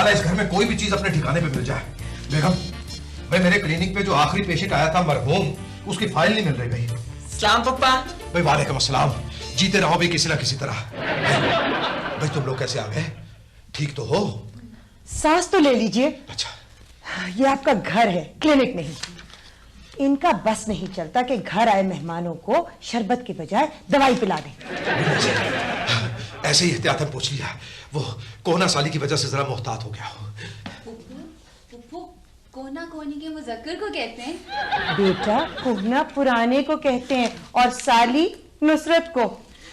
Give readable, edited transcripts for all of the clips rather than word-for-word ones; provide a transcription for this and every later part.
ख्याल है इस घर में कोई भी चीज अपने ठिकाने पे मिल जाए। बेगम, भाई मेरे क्लिनिक पे जो आखिरी पेशेंट आया था मरहूम, उसकी फाइल नहीं मिल रही भाई। सलाम पप्पा। भाई वालेकुम अस्सलाम। जीते रहो भाई किसी ना किसी तरह। भाई तुम लोग कैसे आ गए? ठीक तो हो? सांस तो ले लीजिए। अच्छा, ये आपका घर है, क्लिनिक नहीं। इनका बस नहीं चलता कि घर आए मेहमानों को शरबत के बजाय दवाई पिला दें। ऐसे ही एहतियातन पूछ लिया, वो कोना साली की वजह से जरा मोहतात हो गया हो। कोना कोनी के मुज़क्कर को कहते हैं। बेटा, कोना पुराने को कहते हैं और साली नुसरत को।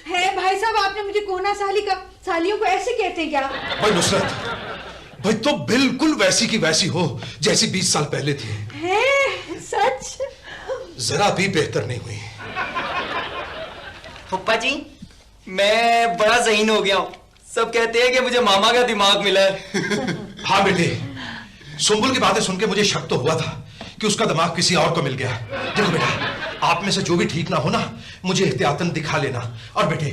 है भाई साहब, आपने मुझे कोना साली का, सालियों को ऐसे कहते हैं क्या? भाई नुसरत, भाई तो बिल्कुल वैसी की वैसी हो जैसी 20 साल पहले थी। है सच? जरा भी बेहतर नहीं हुई। पप्पा जी, मैं बड़ा ज़हीन हो गया हूँ। सब कहते हैं कि मुझे मामा का दिमाग मिला है। हाँ बेटे, सुंबुल की बातें सुन के मुझे शक तो हुआ था कि उसका दिमाग किसी और को मिल गया। देखो बेटा, आप में से जो भी ठीक ना हो ना, मुझे एहतियातन दिखा लेना। और बेटे,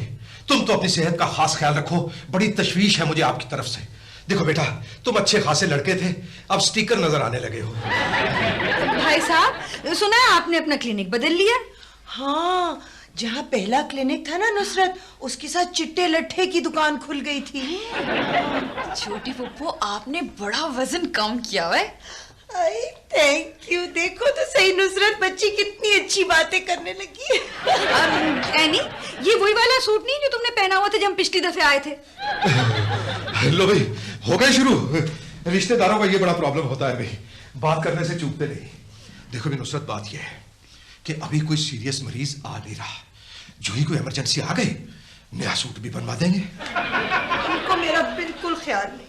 तुम तो अपनी सेहत का खास ख्याल रखो, बड़ी तशवीश है मुझे आपकी तरफ से। देखो बेटा, तुम अच्छे खासे लड़के थे, अब स्टिकर नजर आने लगे हो। भाई साहब, सुना है आपने अपना क्लिनिक बदल लिया? हाँ, जहाँ पहला क्लिनिक था ना नुसरत, उसके साथ चिट्टे लट्ठे की दुकान खुल गई थी। छोटी फुप्पो, आपने बड़ा वजन कम किया है। Thank you. देखो तो सही नुसरत, बच्ची कितनी अच्छी बातें करने लगी है। एनी, ये वही वाला सूट नहीं जो तुमने पहना हुआ था जब हम पिछली दफे आए थे? लो भाई, हो गए शुरू। रिश्तेदारों का ये बड़ा प्रॉब्लम होता है भाई, बात करने से चूकते नहीं। देखो भी नुसरत, बात ये है कि अभी कोई सीरियस मरीज आ नहीं रहा। जो ही कोई इमरजेंसी आ गई, नया सूट भी बनवा देंगे। उनको मेरा बिल्कुल ख्याल नहीं।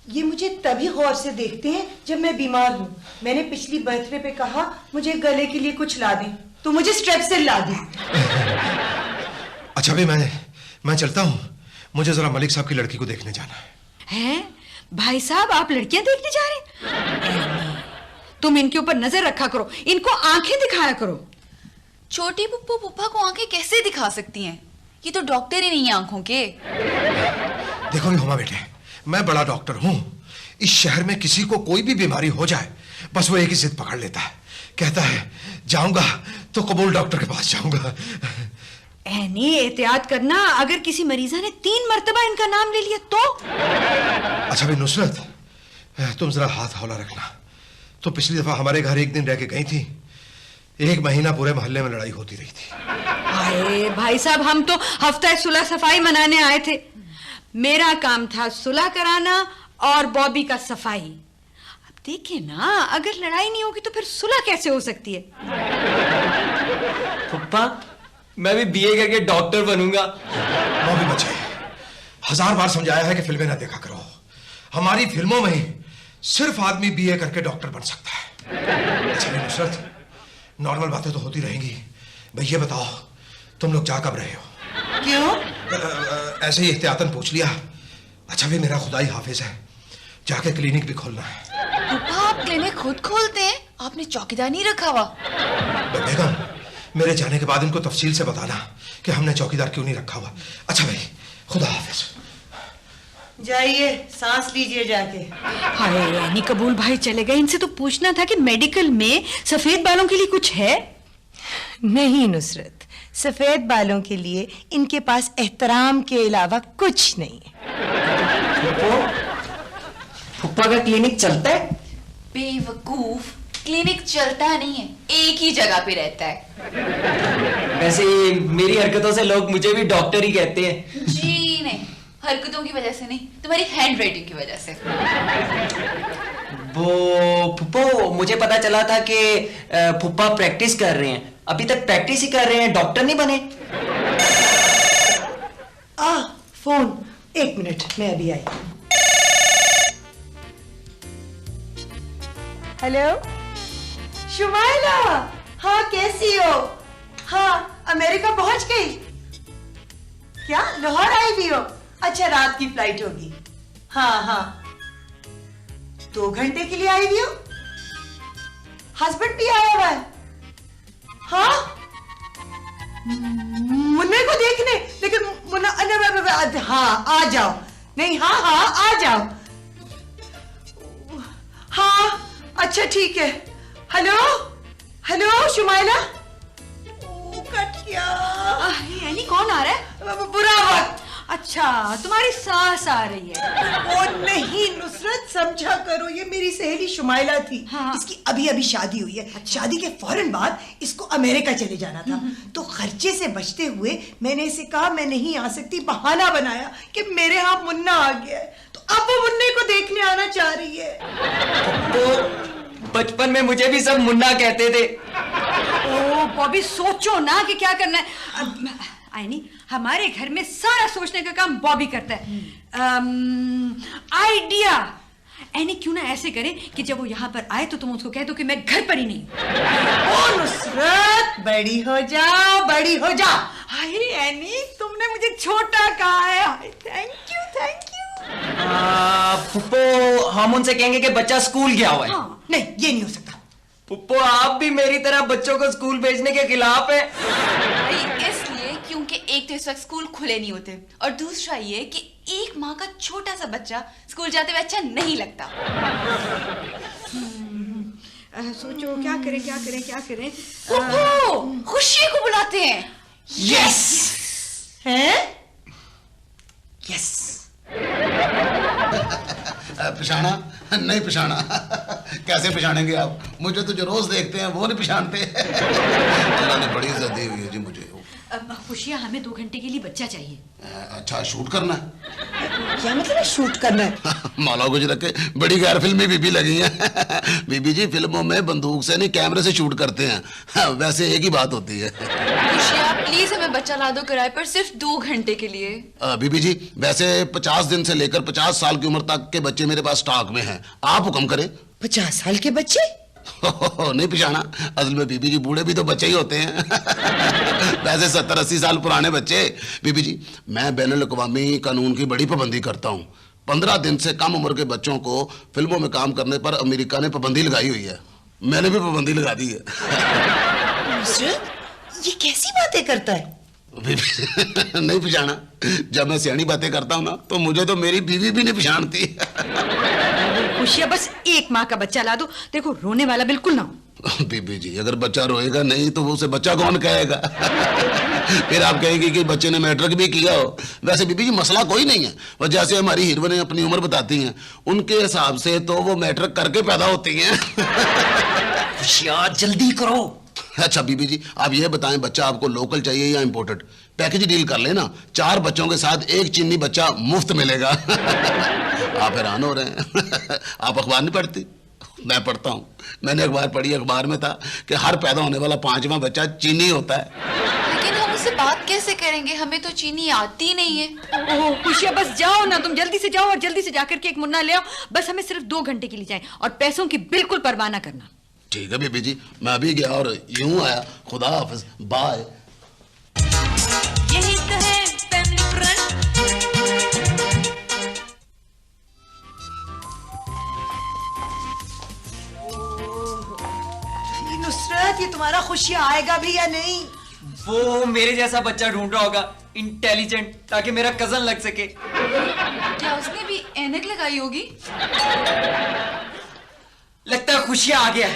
ये मुझे तभी गौर से देखते हैं जब मैं बीमार हूँ। मैंने पिछली बर्थडे पे कहा मुझे गले के लिए कुछ ला दें, तो मुझे स्ट्रेप्सिल ला दी। अच्छा भाई, मैं चलता हूँ, मुझे जरा मलिक साहब की लड़की को देखने जाना है। हैं? भाई साहब, आप लड़कियां देखने जा रहे हैं? तुम इनके ऊपर नजर रखा करो, इनको आंखें दिखाया करो। छोटी पुप्पो पुप्पा को आंखें कैसे दिखा सकती हैं? ये तो डॉक्टर ही नहीं है आंखों के। देखो हुमा बेटे, मैं बड़ा डॉक्टर हूँ। इस शहर में किसी को कोई भी बीमारी हो जाए, बस वो एक ही जिद पकड़ लेता है, कहता है जाऊंगा तो कबूल डॉक्टर के पास जाऊंगा। एनी, एहतियात करना, अगर किसी मरीजा ने 3 मर्तबा इनका नाम ले लिया तो? अच्छा भाई नुसरत, तुम जरा हाथ हौला रखना। तो पिछली दफा हमारे घर एक दिन रह के गई थी, 1 महीना पूरे मोहल्ले में लड़ाई होती रही थी। अरे भाई साहब, हम तो हफ्ता सुलह सफाई मनाने आए थे। मेरा काम था सुलह कराना और बॉबी का सफाई। अब देखिए ना, अगर लड़ाई नहीं होगी तो फिर सुलह कैसे हो सकती है? पप्पा, मैं भी बीए करके डॉक्टर बनूंगा। बॉबी बच्चे, 1000 बार समझाया है कि फिल्में ना देखा करो। हमारी फिल्मों में सिर्फ आदमी बीए करके डॉक्टर बन सकता है। अच्छा नुसरत, नॉर्मल बातें तो होती रहेंगी। भाई ये बताओ, तुम लोग जा कब रहे हो? क्यों? ऐसे ही एहतियातन पूछ लिया। अच्छा भाई, मेरा खुदाई हाफिज है, जाके क्लिनिक भी खोलना है। पुप्पा, आप क्लिनिक खुद खोलते हैं? आपने चौकीदार नहीं रखा हुआ? बेगम, मेरे जाने के बाद इनको तफसील से बताना कि हमने चौकीदार क्यों नहीं रखा हुआ। अच्छा भाई, खुदा हाफिज। जाइए, सांस लीजिए जाके। हाय यानी कबूल भाई चले गए। इनसे तो पूछना था कि मेडिकल में सफेद बालों के लिए कुछ है? नहीं नुसरत, सफेद बालों के लिए इनके पास एहतराम के अलावा कुछ नहीं है। पप्पा का क्लिनिक चलता है? बेवकूफ, क्लिनिक चलता नहीं है, एक ही जगह पे रहता है। वैसे मेरी हरकतों से लोग मुझे भी डॉक्टर ही कहते हैं। जी नहीं, हरकतों की वजह से नहीं, तुम्हारी हैंड राइटिंग की वजह से। वो फुप्पो, मुझे पता चला था कि फुप्पा प्रैक्टिस कर रहे हैं। अभी तक प्रैक्टिस ही कर रहे हैं, डॉक्टर नहीं बने। फोन, 1 मिनट, मैं अभी आई। हेलो शुमाइला, हाँ कैसी हो? हाँ, अमेरिका पहुंच गई क्या? लाहौर आई भी हो? अच्छा, रात की फ्लाइट होगी। हाँ हाँ, 2 घंटे के लिए आई भी हो? हस्बैंड भी आया हुआ है? हाँ, मुन्ने को देखने, लेकिन मुन्ना, हाँ आ जाओ। नहीं, हाँ हाँ आ जाओ। अच्छा ठीक है। Hello hello Shumaila. ओ, कट गया। यानी कौन आ रहा है? बुरा वक्त। अच्छा, तुम्हारी सास आ रही है। ओ नहीं नुसरत, समझा करो, ये मेरी सहेली शुमाइला थी। हाँ। इसकी अभी अभी शादी हुई है। अच्छा। शादी के फौरन बाद इसको अमेरिका चले जाना था, तो खर्चे से बचते हुए मैंने इसे कहा मैं नहीं आ सकती, बहाना बनाया कि मेरे यहाँ मुन्ना आ गया है, तो अब वो मुन्ने को देखने आना चाह रही है। तो बचपन में मुझे भी सब मुन्ना कहते थे। ओ बॉबी, सोचो ना कि क्या करना है। आईनी, हमारे घर में सारा सोचने का काम बॉबी करता है। आइडिया। ऐनी, क्यों ना ऐसे करें कि जब वो यहाँ पर आए तो तुम उसको कह दो कि मैं घर पर ही नहीं। ओ नुसरत, बड़ी हो जा, बड़ी हो जा। हाय ऐनी, तुमने मुझे छोटा कहा है। Thank you, thank you. Puppo, हम उनसे कहेंगे कि बच्चा स्कूल गया हुआ है। हाँ। नहीं, ये नहीं हो सकता। पुप्पो, आप भी मेरी तरह बच्चों को स्कूल भेजने के खिलाफ है। इसलिए क्योंकि एक तो इस वक्त स्कूल खुले नहीं होते, और दूसरा ये कि एक माँ का छोटा सा बच्चा स्कूल जाते हुए अच्छा नहीं लगता। सोचो क्या करें, क्या करें, क्या करें। खुशी को बुलाते हैं। यस हैं? यस। पिछाना नहीं, पिछाना कैसे पिछानेंगे आप? मुझे तो जो रोज देखते हैं वो नहीं पिछानते। अल्लाह ने बड़ी इज्जत दी हुई है जी मुझे। खुशियाँ, हमें 2 घंटे के लिए बच्चा चाहिए। अच्छा, शूट करना है? क्या मतलब है शूट करना है? मौला गुज रखे, बड़ी गैर फिल्मी बीबी लगी हैं। बीबी जी, फिल्मों में बंदूक से नहीं कैमरे से शूट करते हैं। वैसे एक ही बात होती है। खुशियाँ, प्लीज हमें बच्चा ला दो किराए पर, सिर्फ 2 घंटे के लिए। बीबी जी, वैसे 50 दिन से लेकर 50 साल की उम्र तक के बच्चे मेरे पास स्टॉक में हैं। आप हुक्म करें। 50 साल के बच्चे? नहीं पिछाना, असल में बीबी जी बूढ़े भी तो बच्चे ही होते हैं। वैसे 70-80 साल पुराने बच्चे। बीबी जी, मैं बैनुल अक़वामी कानून की बड़ी पाबंदी करता हूँ। 15 दिन से कम उम्र के बच्चों को फिल्मों में काम करने पर अमेरिका ने पाबंदी लगाई हुई है। मैंने भी पाबंदी लगा दी है। ये कैसी बातें करता है? नहीं पिछाना, जब मैं सियानी बातें करता हूँ ना, तो मुझे तो मेरी बीवी भी नहीं पिछानती। खुशियाँ, बस एक माँ का बच्चा ला दो, देखो रोने वाला बिल्कुल ना हो। बीबी जी, अगर बच्चा रोएगा नहीं तो उसे बच्चा कौन कहेगा? फिर आप कहेंगे कि बच्चे ने मैट्रिक भी किया हो। वैसे बीबी जी, मसला कोई नहीं है। और जैसे हमारी हीरोइनें अपनी उम्र बताती हैं, उनके हिसाब से तो वो मैट्रिक करके पैदा होती हैं। खुशियाँ, जल्दी करो। अच्छा बीबी जी, आप ये बताएं, बच्चा आपको लोकल चाहिए या इंपोर्टेड? पैकेज डील कर लेना, 4 बच्चों के साथ 1 चीनी बच्चा मुफ्त मिलेगा। आप हैरान हो रहे हैं। आप अखबार नहीं पढ़ती? मैं पढ़ता हूँ। मैंने अखबार पढ़ी, अखबार में था कि हर पैदा होने वाला 5वां बच्चा चीनी होता है। लेकिन हम उससे बात कैसे करेंगे, हमें तो चीनी आती नहीं है। ओह खुशियाँ, बस जाओ ना, तुम जल्दी से जाओ और जल्दी से जाकर के एक मुन्ना ले आओ। बस हमें सिर्फ 2 घंटे के लिए जाए, और पैसों की बिल्कुल परवाह ना करना। ठीक है बीबी जी, मैं अभी गया और यूं आया। खुदा हाफिज, बाय। यही तो है फैमिली फ्रेंड। नुसरत, ये तुम्हारा खुशियाँ आएगा भी या नहीं? वो मेरे जैसा बच्चा ढूंढ रहा होगा, इंटेलिजेंट, ताकि मेरा कजन लग सके। क्या उसने भी ऐनक लगाई होगी? लगता है खुशियाँ आ गया।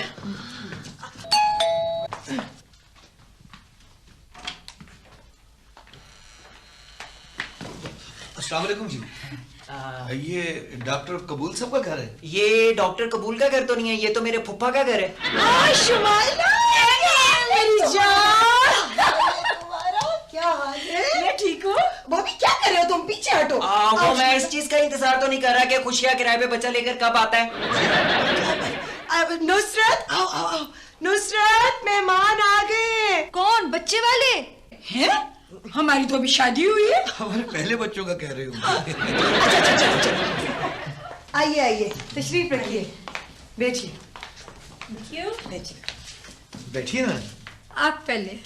अस्सलाम वालेकुम जी। ये डॉक्टर कबूल साहब का घर है? ये डॉक्टर कबूल का घर तो नहीं है, ये तो मेरे फुफ्फा का घर है। शुमाइला, मेरी जान, तुम्हारा क्या हाल है? मैं ठीक हूँ। बॉबी, क्या कर रहे हो तुम? पीछे हटो। वो मैं इस चीज का इंतजार तो नहीं कर रहा कि खुशियाँ किराए पे बच्चा लेकर कब आता है। नुसरत, आओ आओ आओ। नुसरत, मेहमान आ गए। कौन? बच्चे वाले हैं? हमारी तो अभी शादी हुई है। हमारे पहले बच्चों का कह रहे हो। आइए आइए, तशरीफ रखिए, बैठिए। बैठिए। बैठिए ना। आप पहले।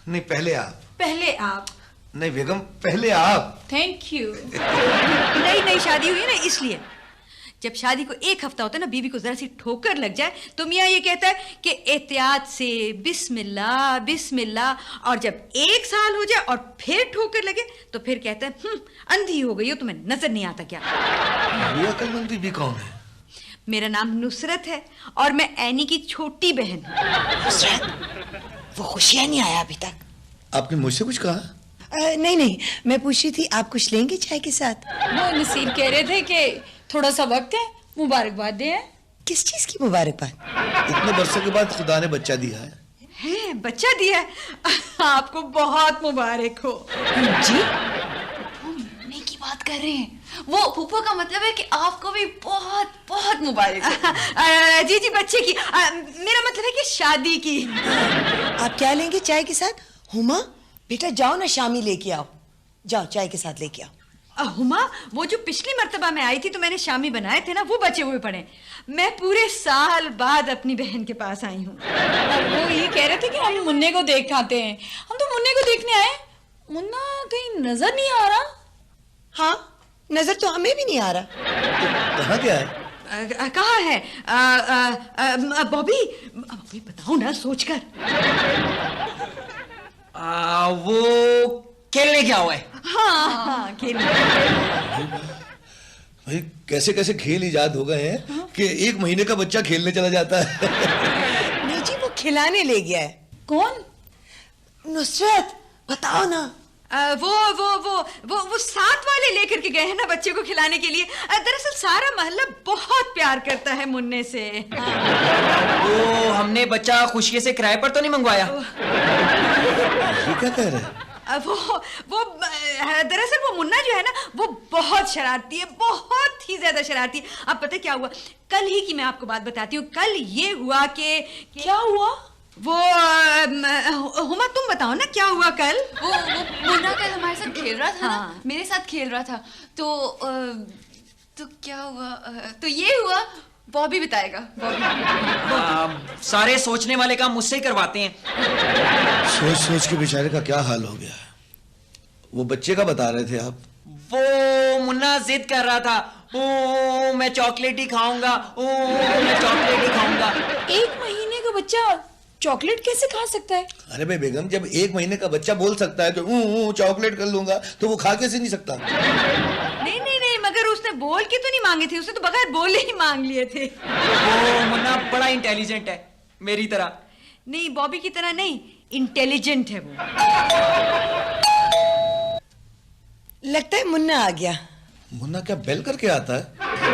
नहीं, पहले आप। पहले आप। नहीं बेगम, पहले आप। Thank you. नई नई शादी हुई है ना, इसलिए। जब शादी को 1 हफ्ता होता है ना, बीवी को जरा सी ठोकर लग जाए तो मियाँ ये कहता है कि एहतियात से बिस्मिल्लाह बिस्मिल्लाह, और जब 1 साल हो जाए और फिर ठोकर लगे तो फिर कहता है अंधी हो गई हो, तुम्हें नजर नहीं आता क्या? ये अक्लमंद बीबी कौन है? मेरा नाम नुसरत है और मैं एनी की छोटी बहन हूँ। नुसरत, वो खुशियाँ नहीं आया अभी तक। आपने मुझसे कुछ कहा? नहीं नहीं, मैं पूछ रही थी आप कुछ लेंगे चाय के साथ? वो नसीब कह रहे थे कि थोड़ा सा वक्त है, मुबारकबाद दें। किस चीज की मुबारकबाद? इतने बरसों के बाद खुदा ने बच्चा दिया है। बच्चा दिया है, आपको बहुत मुबारक हो। जी मुन्ने की बात कर रहे हैं, वो फूफा का मतलब है कि आपको भी बहुत बहुत मुबारक हो। जी जी, बच्चे की, मेरा मतलब है कि शादी की। आप क्या लेंगे चाय के साथ? हुमा बेटा जाओ ना, शामी लेके आओ, जाओ चाय के साथ लेके आओ। हुमा, वो जो पिछली मर्तबा मैं आई थी तो मैंने शामी बनाए थे ना, वो बचे हुए पड़े। मैं पूरे साल बाद अपनी बहन के पास आई हूँ। वो ये कह रहे थे कि हम मुन्ने को देख आते हैं। हम तो मुन्ने को देखने आए, मुन्ना कहीं नजर नहीं आ रहा। हाँ, नजर तो हमें भी नहीं आ रहा। कहाँ क्या है? कहाँ है? बॉबी, बॉबी बताओ ना सोचकर। वो खेलने गया हुआ है। हाँ, खेलने। भाई कैसे कैसे खेल इजाद हो गए हैं कि 1 महीने का बच्चा खेलने चला जाता है। नहीं जी, वो खिलाने ले गया है। कौन? नुसरत, बताओ ना। वो साथ वाले लेकर के गए हैं ना बच्चे को खिलाने के लिए। दरअसल सारा मोहल्ला बहुत प्यार करता है मुन्ने से। वो हमने बच्चा खुशी से किराए पर तो नहीं मंगवाया? ये क्या कह रहे हैं? वो दरअसल वो मुन्ना जो है ना, वो बहुत शरारती है, बहुत ही ज्यादा शरारती है। अब पता क्या हुआ, कल ही की मैं आपको बात बताती हूँ। कल ये हुआ कि क्या हुआ? वो हुमा तुम बताओ ना क्या हुआ कल? वो मुन्ना कल हमारे साथ खेल रहा था हाँ। ना, मेरे साथ खेल रहा था, तो क्या हुआ, तो ये हुआ। बॉबी बताएगा, बॉबी। सारे सोचने वाले काम मुझसे ही करवाते हैं। सोच सोच के बेचारे का क्या हाल हो गया। वो बच्चे का बता रहे थे आप? वो मुन्ना जिद कर रहा था, ओ मैं चॉकलेट ही खाऊंगा, ओ मैं चॉकलेट ही खाऊंगा। 1 महीने का बच्चा चॉकलेट कैसे खा सकता है? अरे भाई बेगम, जब 1 महीने का बच्चा बोल सकता है तो चॉकलेट कर लूंगा, तो वो खा कैसे नहीं सकता? नहीं, मगर उसने बोल के तो नहीं मांगे थे, उसने तो बगैर बोले ही मांग लिए थे। वो मुन्ना बड़ा इंटेलिजेंट है, मेरी तरह। नहीं, बॉबी की तरह नहीं, इंटेलिजेंट है वो। लगता है मुन्ना आ गया। मुन्ना क्या बेल करके आता है?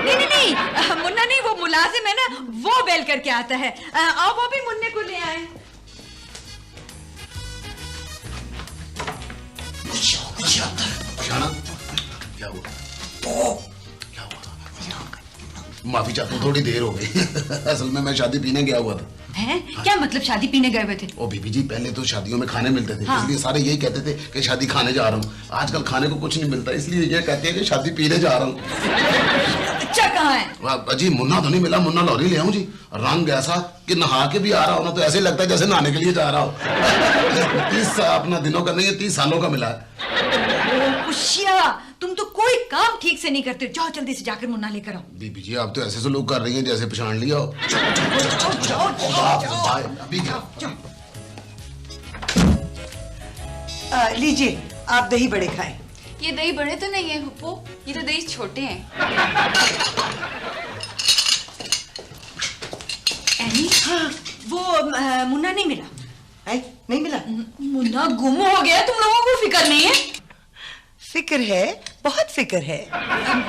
नहीं, मुन्ना नहीं, वो मुलाजिम है ना, वो बेल करके आता है। आओ बॉबी, मुन्ने को ले आए। क्या हुआ? क्या हुआ? माफी चाहता हूँ, थोड़ी देर हो गई। असल में मैं शादी पीने गया हुआ था। हैं? क्या मतलब शादी पीने गए हुए थे? ओ बीबी जी, पहले तो शादियों में खाने मिलते थे, हाँ। इसलिए सारे यही कहते थे कि शादी खाने जा रहा हूँ। आजकल खाने को कुछ नहीं मिलता, इसलिए ये कहते हैं कि शादी पीने जा रहा हूँ। बच्चा कहाँ है? जी मुन्ना तो नहीं मिला, मुन्ना लौरी ले आऊं जी। रंग ऐसा कि नहा के भी आ रहा हो ना तो ऐसे लगता है जैसे नहाने के लिए जा रहा हो। 30 अपना दिनों का नहीं है, 30 सालों का मिला है। खुशिया, तुम तो कोई काम ठीक से नहीं करते। जाओ जल्दी से जाकर मुन्ना लेकर आओ। बीबी जी, आप तो ऐसे सलूक कर रही हैं जैसे पहचान लिया हो। अभी क्या? लीजिए, आप दही बड़े खाएं। ये दही बड़े तो नहीं है हुप्पो, ये तो दही छोटे हैं। एनी, वो मुन्ना नहीं मिला। नहीं मिला? मुन्ना गुम हो गया, तुम लोगों को फिक्र नहीं है? फिक्र है, बहुत फिक्र है।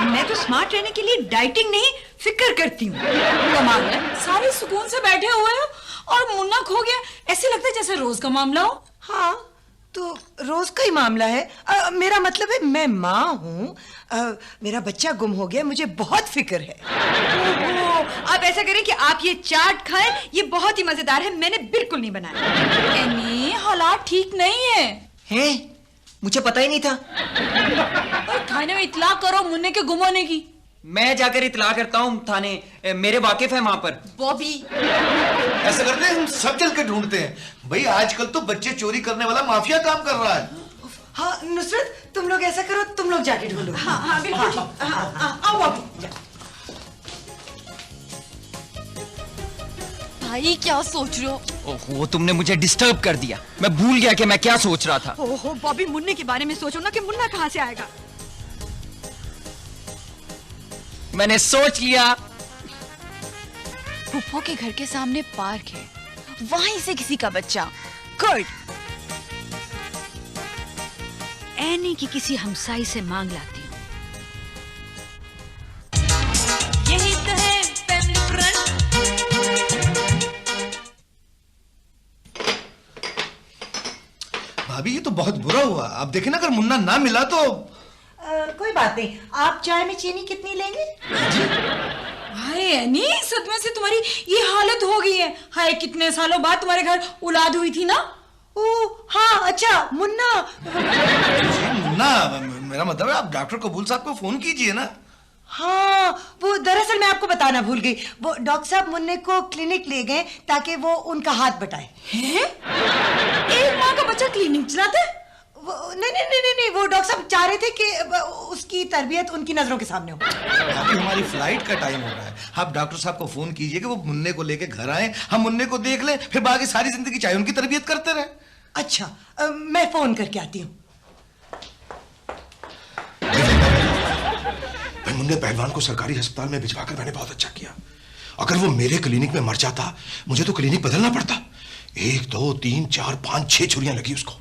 मैं तो स्मार्ट रहने के लिए डाइटिंग नहीं, फिक्र करती हूँ। कमाल है, सारे सुकून से बैठे हुए हो और मुन्ना खो गया, ऐसे लगता है जैसे रोज का मामला हो। हाँ, तो रोज का ही मामला है। मेरा मतलब है मैं माँ हूँ, मेरा बच्चा गुम हो गया, मुझे बहुत फिक्र है। आप ऐसा करें कि आप ये चाट खाएं, ये बहुत ही मजेदार है, मैंने बिल्कुल नहीं बनाया। एनी, हालात ठीक नहीं है। हैं? मुझे पता ही नहीं था। और थाने में इतला करो मुन्ने के गुम होने की। मैं जाकर इतला करता हूँ थाने, मेरे वाकिफ है वहां पर। बॉबी, ऐसा करते हैं हम सब चल के ढूंढते हैं। भाई आजकल तो बच्चे चोरी करने वाला माफिया काम कर रहा है। हाँ नुसरत, तुम लोग ऐसा करो, तुम लोग जाके ढूंढो। हाँ बिल्कुल। आओ बॉबी। भाई क्या सोच रहे हो? ओहो, तुमने मुझे डिस्टर्ब कर दिया, मैं भूल गया कि मैं क्या सोच रहा था। ओहो बॉबी, मुन्ने के बारे में सोचो ना कि मुन्ना कहाँ से आएगा। मैंने सोच लिया, फुप्पो के घर के सामने पार्क है, वहीं से किसी का बच्चा। गुड। एनी की किसी हमसाई से मांग लाती हूँ। यही तो है फैमिली फ्रंट। भाभी ये तो बहुत बुरा हुआ। आप देखें ना, अगर मुन्ना ना मिला तो। कोई बात नहीं, आप चाय में चीनी कितनी लेंगे? हाय एनी, सदमे से तुम्हारी ये हालत हो गई है। हाय, कितने सालों बाद तुम्हारे घर औलाद हुई थी ना? ओ हाँ, अच्छा मुन्ना। मुन्ना, मेरा मतलब है आप डॉक्टर कबूल साहब को फोन कीजिए ना। हाँ, वो दरअसल मैं आपको बताना भूल गई। वो डॉक्टर साहब मुन्ने को क्लिनिक ले गए ताकि वो उनका हाथ बटाए। हैं? एक माँ का बच्चा क्लिनिक चलाता है? नहीं, वो डॉक्टर साहब चाह रहे थे कि उसकी तरबियत उनकी नजरों के सामने हो। अभी हमारी फ्लाइट का टाइम हो रहा है। आप डॉक्टर साहब को फोन कीजिए कि वो मुन्ने को लेके घर आए, हम मुन्ने को देख लें, फिर बाकी सारी जिंदगी चाहे उनकी तरबियत करते रहे। अच्छा, मैं फोन करके आती हूँ। भाई मुन्ने पहलवान को सरकारी अस्पताल में भिजवाकर मैंने बहुत अच्छा किया। अगर वो मेरे क्लिनिक में मर जाता, मुझे तो क्लिनिक बदलना पड़ता। 1 2 3 4 5 6 छुरियां लगी उसको।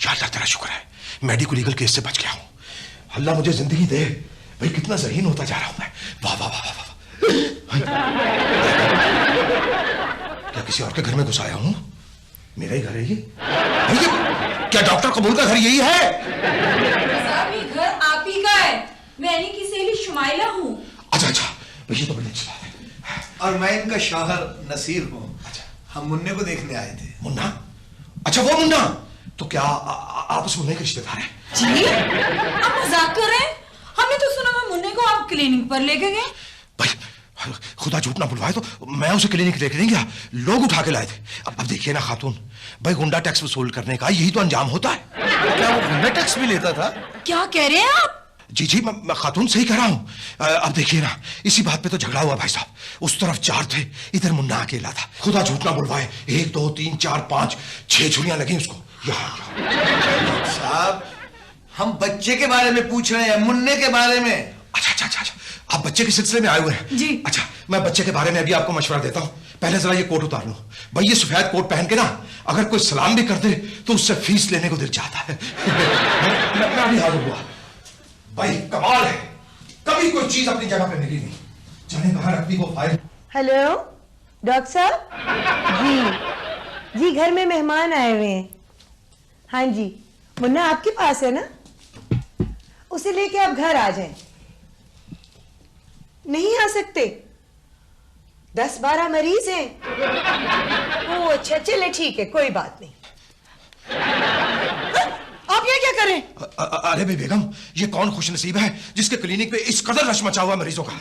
या अल्लाह तेरा शुक्र है मेडिको लीगल केस से बच गया हूं। अल्लाह मुझे जिंदगी दे। भाई कितना ज़हीन होता जा रहा हूं मैं। वाह वाह वाह वाह। क्या किसी और के घर में घुस आया हूं? मेरा ही घर है ये। क्या डॉक्टर कबूल का घर यही है? साहब, ये घर आप ही का है। मैं एनी की सहेली शुमाइला हूँ। अच्छा, ये तो बड़ी अच्छी बात है। और मैं इनका शौहर नसीर हूँ। अच्छा, हम मुन्ने को देखने आए थे। मुन्ना? अच्छा, वो मुन्ना। तो क्या आप उस मुन्ने के रिश्तेदार हैं? जी, आप मजाक कर रहे हैं? हमने तो सुना था मुन्ने को आप क्लिनिक पर लेके गए। भाई खुदा झूठ ना बुलवाए तो मैं उसे क्लिनिक लेके नहीं गया, लोग उठा के लाए थे। अब देखिए ना खातून, भाई गुंडा टैक्स वसूल करने का यही तो अंजाम होता है। क्या वो गुंडा टैक्स भी लेता था? क्या कह रहे हैं आप? जी, मैं खातून सही कह रहा हूं। अब देखिए ना, इसी बात पे तो झगड़ा हुआ भाई साहब। उस तरफ 4 थे, इधर मुन्ना अकेला था। खुदा झूठ ना बुलवाए, 1 2 3 4 5 6 छुरियां लगी उसको। साहब, हम बच्चे के बारे में पूछ रहे हैं, मुन्ने के बारे में। अच्छा, आप बच्चे के सिलसिले में आए हुए हैं? जी। अच्छा, मैं बच्चे के बारे में अभी आपको मशवरा देता हूं। पहले जरा ये कोट उतार लो। भाई ये सफेद कोट पहन के ना अगर कोई सलाम भी कर दे तो उससे फीस लेने को दिल चाहता है। मैं अभी हाजिर हुआ। भाई कमाल है, कभी कोई चीज अपनी जगह पे मिली नहीं, जाने कहां रखती वो फाइल। हेलो डॉक्टर साहब। जी घर में मेहमान आए हुए हैं। हाँ जी, मुन्ना आपके पास है ना? उसे लेके आप घर आ जाएं। नहीं आ सकते? 10-12 मरीज हैं। ओ अच्छा, चले ठीक है, कोई बात नहीं। आप ये क्या करें? अरे भाई बेगम, ये कौन खुशनसीब है जिसके क्लिनिक पे इस कदर रश मचा हुआ मरीजों का?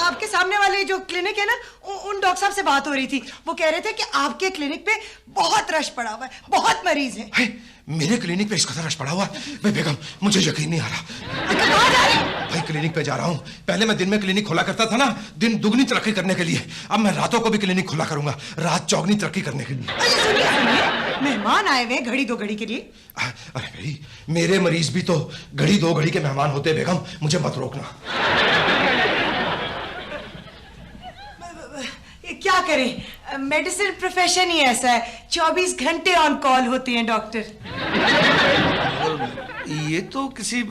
आपके सामने वाले जो क्लिनिक है ना, उन डॉक्टर साहब से बात हो रही थी। वो कह रहे थे कि आपके क्लिनिक पे बहुत रश पड़ा हुआ है, बहुत मरीज हैं। है? मेरे क्लिनिक पे इस कदर रश पड़ा हुआ है? भाई बेगम, मुझे यकीन नहीं आ रहा। कहाँ जा रहे हैं? भाई क्लिनिक पे जा रहा हूँ। पहले मैं दिन में क्लिनिक खोला करता था ना, दिन दुगनी तरक्की करने के लिए। अब मैं रातों को भी क्लिनिक खोला करूंगा, रात चौगनी तरक्की करने के लिए। अरे सुनिए, मेहमान आए हुए हैं घड़ी 2 घड़ी के लिए। अरे भाई, मेरे मरीज भी तो घड़ी 2 घड़ी के मेहमान होते। बेगम मुझे मत रोकना। क्या करें, मेडिसिन प्रोफेशन ही ऐसा है, 24 घंटे ऑन कॉल होते हैं डॉक्टर। ये तो किसी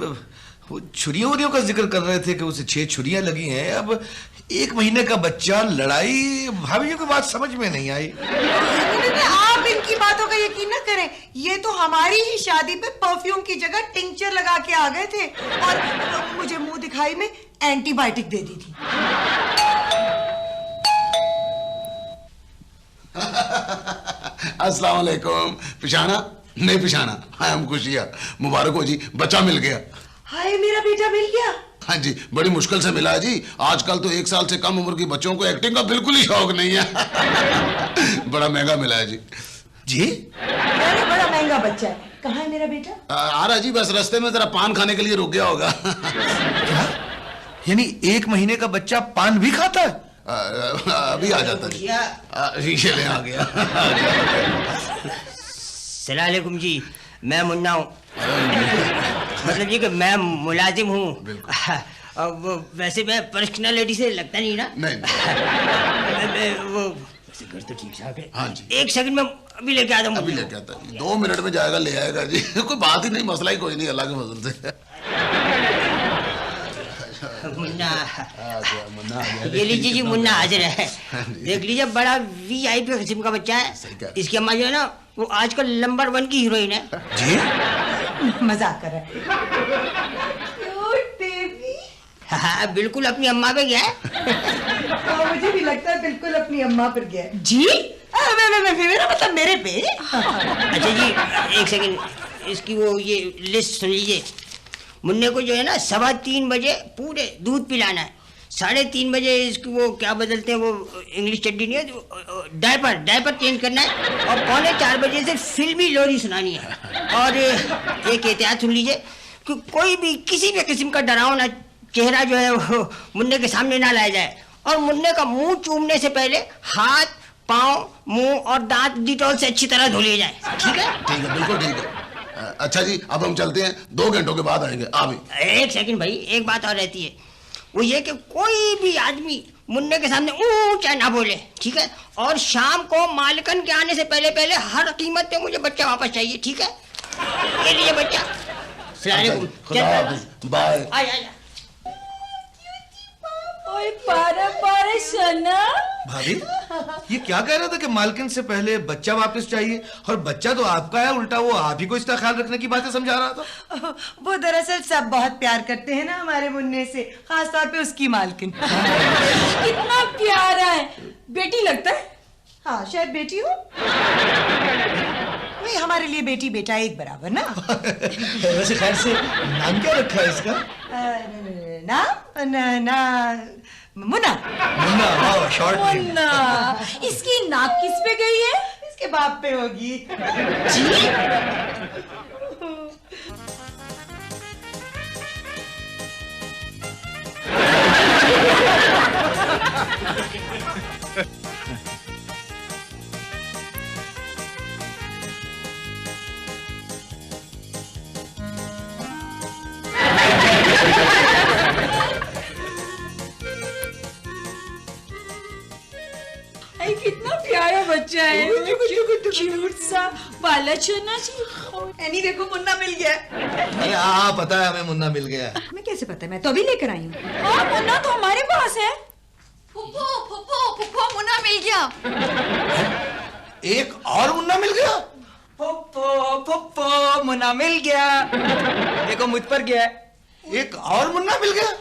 छुरियों का जिक्र कर रहे थे कि उसे 6 छुरियां लगी हैं। अब 1 महीने का बच्चा, लड़ाई, भाभी की बात समझ में नहीं आई। आप इनकी बातों का यकीन न करें, ये तो हमारी ही शादी पे परफ्यूम की जगह टिंचर लगा के आ गए थे और मुझे मुंह दिखाई में एंटीबायोटिक दे दी थी। अस्सलाम वालेकुम। पिशाना नहीं पिशाना, हाँ हम खुशिया। मुबारक हो जी, बच्चा मिल गया। हाय, मेरा बेटा मिल गया। हाँ जी, बड़ी मुश्किल से मिला है जी। आजकल तो 1 साल से कम उम्र के बच्चों को एक्टिंग का बिल्कुल ही शौक नहीं है। बड़ा महंगा मिला है जी। जी? अरे बड़ा महंगा बच्चा है। कहाँ है मेरा बेटा? आ रहा जी, बस रास्ते में जरा पान खाने के लिए रुक गया होगा। यानी 1 महीने का बच्चा पान भी खाता है? अभी आ जाता जी। ये आ गया। सलामुअलैकुम जी, मैं मुन्ना हूँ। मतलब ये कि मैं मुलाजिम हूँ। वैसे मैं पर्सनालिटी से लगता नहीं ना। नहीं। वो वैसे घर तो ठीक ठाक है। हाँ जी। 1 सेकंड में अभी लेके आता हूँ। अभी लेके आता है, 2 मिनट में जाएगा, ले आएगा जी। कोई बात ही नहीं, मसला ही कोई नहीं, अल्लाह के फजल से। मुन्ना, मुन्ना ये लीजिए जी, मुन्ना हाजिर है। देख लीजिए, बड़ा VIP किस्म का बच्चा है। इसकी अम्मा जो है ना, वो आजकल नंबर 1 की हीरोइन है जी। मजाक कर रहा है। Cute baby। हाँ, बिल्कुल अपनी अम्मा पे गया है। मुझे भी लगता है बिल्कुल अपनी अम्मा पर गया है। जी? मेरा मतलब मेरे पे। अच्छा जी, 1 सेकंड, इसकी वो ये लिस्ट सुन लीजिए। मुन्ने को जो है ना 3:15 बजे पूरे दूध पिलाना है, 3:30 बजे इसको वो क्या बदलते हैं, वो इंग्लिश चड्डी नहीं है, डायपर चेंज करना है, और 3:45 बजे से फिल्मी लोरी सुनानी है। और एक एहतियात सुन लीजिए कि कोई भी किसी भी किस्म का डरावना चेहरा जो है वो मुन्ने के सामने ना लाया जाए, और मुन्ने का मुंह चूमने से पहले हाथ, पाँव, मुंह और दांत डिटॉल से अच्छी तरह धो लिए जाए। ठीक है? ठीक है, बिल्कुल ठीक है। अच्छा जी, अब हम चलते हैं, 2 घंटों के बाद आएंगे। आ भी 1 सेकंड भाई, एक बात और रहती है, वो ये कि कोई भी आदमी मुन्ने के सामने ऊंचा ना बोले, ठीक है? और शाम को मालिकन के आने से पहले हर कीमत पे मुझे बच्चा वापस चाहिए, ठीक है? ये लीजिए बच्चा। बाय। आया। ओए पारा सोना। भाभी, ये क्या कह रहा था कि मालकिन से पहले बच्चा वापस चाहिए, और बच्चा तो आपका है, उल्टा वो आप ही को इसका ख्याल रखने की बातें समझा रहा था। वो दरअसल सब बहुत प्यार करते हैं ना हमारे मुन्ने से, खास तौर पे उसकी मालकिन। कितना प्यारा है, बेटी लगता है। हाँ, शायद बेटी हो। वही हमारे लिए बेटी बेटा एक बराबर ना। वैसे खैर से नाम क्या रखा है इसका? ना मुन्ना। मुन्ना, वाह, शॉर्ट नेम। मुन्ना, इसकी नाक किस पे गई है? इसके बाप पे होगी। कितना प्यारा बच्चा है, क्यूट सा, बाला चना चाहिए। एनी देखो, मुन्ना मिल गया। अरे हाँ, पता है हमें, मुन्ना मिल गया। हमें कैसे पता है? मैं तो अभी लेकर आई हूँ। हाँ, मुन्ना तो हमारे पास है। फुप्पो मुन्ना मिल गया। एक और मुन्ना मिल गया? फुप्पो मुन्ना मिल गया। देखो मुझ पर गया। एक और मुन्ना मिल गया?